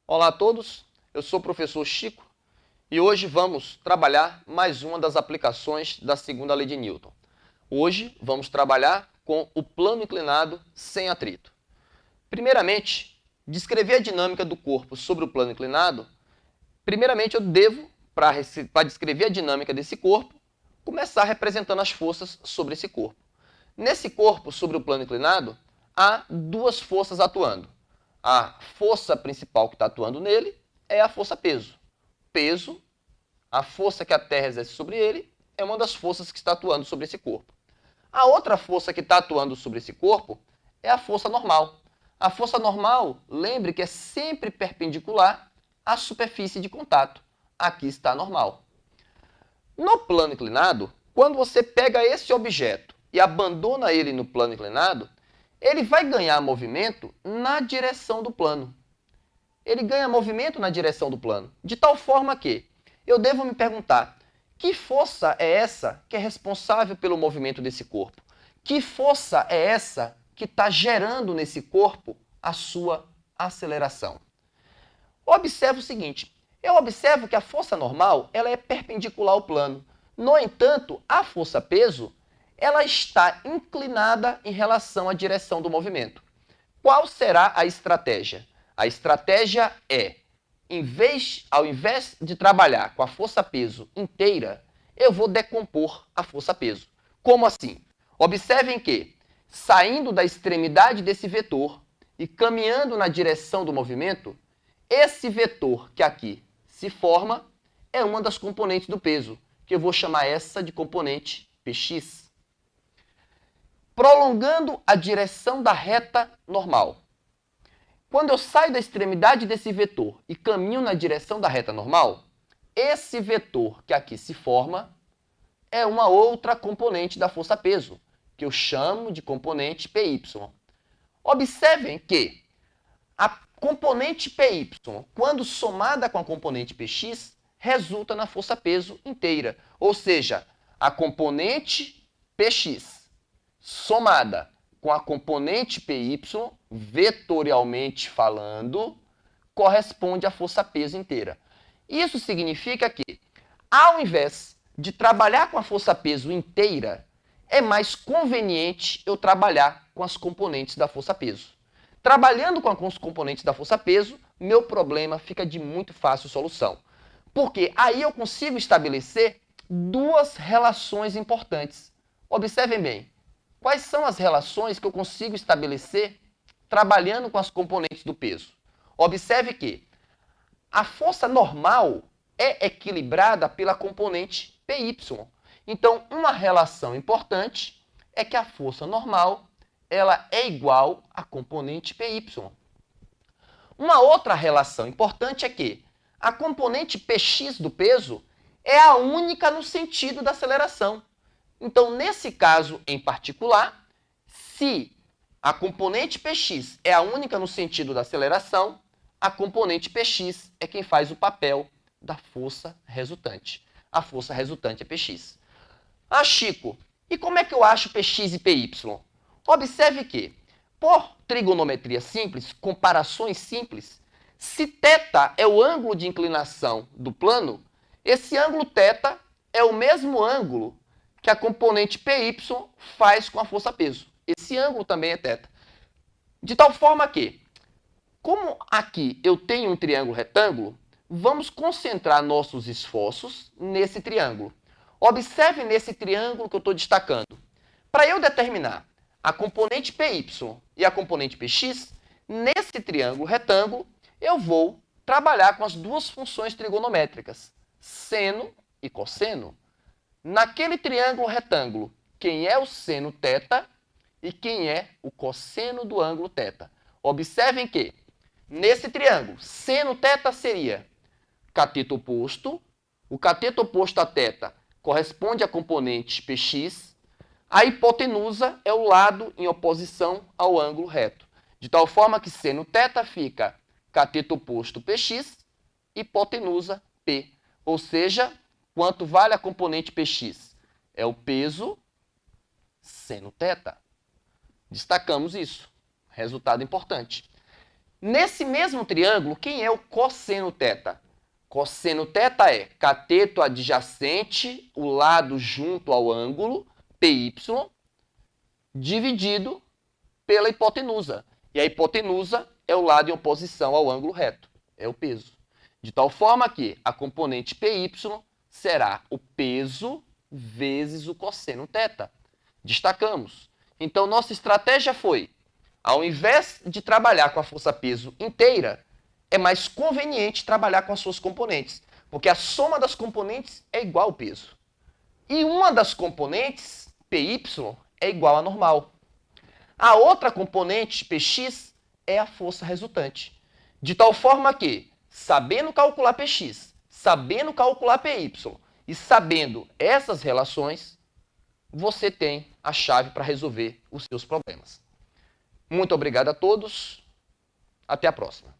Olá a todos, eu sou o professor Chico e hoje vamos trabalhar mais uma das aplicações da segunda lei de Newton. Hoje vamos trabalhar com o plano inclinado sem atrito. Primeiramente, descrever a dinâmica do corpo sobre o plano inclinado, primeiramente eu devo, para descrever a dinâmica desse corpo, começar representando as forças sobre esse corpo. Nesse corpo sobre o plano inclinado, há duas forças atuando. A força principal que está atuando nele é a força peso. Peso, a força que a Terra exerce sobre ele, é uma das forças que está atuando sobre esse corpo. A outra força que está atuando sobre esse corpo é a força normal. A força normal, lembre que é sempre perpendicular à superfície de contato. Aqui está a normal. No plano inclinado, quando você pega esse objeto e abandona ele no plano inclinado, ele vai ganhar movimento na direção do plano. Ele ganha movimento na direção do plano, de tal forma que eu devo me perguntar: que força é essa que é responsável pelo movimento desse corpo? Que força é essa que está gerando nesse corpo a sua aceleração? Observe o seguinte: eu observo que a força normal ela é perpendicular ao plano. No entanto, a força peso ela está inclinada em relação à direção do movimento. Qual será a estratégia? A estratégia é, ao invés de trabalhar com a força peso inteira, eu vou decompor a força peso. Como assim? Observem que, saindo da extremidade desse vetor e caminhando na direção do movimento, esse vetor que aqui se forma é uma das componentes do peso, que eu vou chamar essa de componente Px. Prolongando a direção da reta normal. Quando eu saio da extremidade desse vetor e caminho na direção da reta normal, esse vetor que aqui se forma é uma outra componente da força peso, que eu chamo de componente Py. Observem que a componente Py, quando somada com a componente Px, resulta na força peso inteira. Ou seja, a componente Px somada com a componente Py, vetorialmente falando, corresponde à força peso inteira. Isso significa que, ao invés de trabalhar com a força peso inteira, é mais conveniente eu trabalhar com as componentes da força peso. Trabalhando com os componentes da força peso, meu problema fica de muito fácil solução. Porque aí eu consigo estabelecer duas relações importantes. Observem bem, quais são as relações que eu consigo estabelecer trabalhando com as componentes do peso? Observe que a força normal é equilibrada pela componente Py. Então, uma relação importante é que a força normal ela é igual à componente Py. Uma outra relação importante é que a componente Px do peso é a única no sentido da aceleração. Então, nesse caso em particular, se a componente Px é a única no sentido da aceleração, a componente Px é quem faz o papel da força resultante. A força resultante é Px. Ah, Chico, e como é que eu acho Px e Py? Observe que, por trigonometria simples, comparações simples, se θ é o ângulo de inclinação do plano, esse ângulo θ é o mesmo ângulo que a componente Py faz com a força peso. Esse ângulo também é θ. De tal forma que, como aqui eu tenho um triângulo retângulo, vamos concentrar nossos esforços nesse triângulo. Observe nesse triângulo que eu estou destacando. Para eu determinar a componente Py e a componente Px, nesse triângulo retângulo, eu vou trabalhar com as duas funções trigonométricas, seno e cosseno. Naquele triângulo retângulo, quem é o seno θ e quem é o cosseno do ângulo θ. Observem que, nesse triângulo, seno θ seria cateto oposto, o cateto oposto a θ corresponde à componente Px, a hipotenusa é o lado em oposição ao ângulo reto, de tal forma que seno θ fica cateto oposto Px, hipotenusa P, ou seja, quanto vale a componente Px? É o peso seno θ. Destacamos isso. Resultado importante. Nesse mesmo triângulo, quem é o cosseno θ? Cosseno θ é cateto adjacente, o lado junto ao ângulo, PY, dividido pela hipotenusa. E a hipotenusa é o lado em oposição ao ângulo reto, é o peso. De tal forma que a componente PY será o peso vezes o cosseno θ. Destacamos. Então, nossa estratégia foi, ao invés de trabalhar com a força-peso inteira, é mais conveniente trabalhar com as suas componentes, porque a soma das componentes é igual ao peso. E uma das componentes, PY, é igual à normal. A outra componente, Px, é a força resultante. De tal forma que, sabendo calcular Px, sabendo calcular Py e sabendo essas relações, você tem a chave para resolver os seus problemas. Muito obrigado a todos. Até a próxima.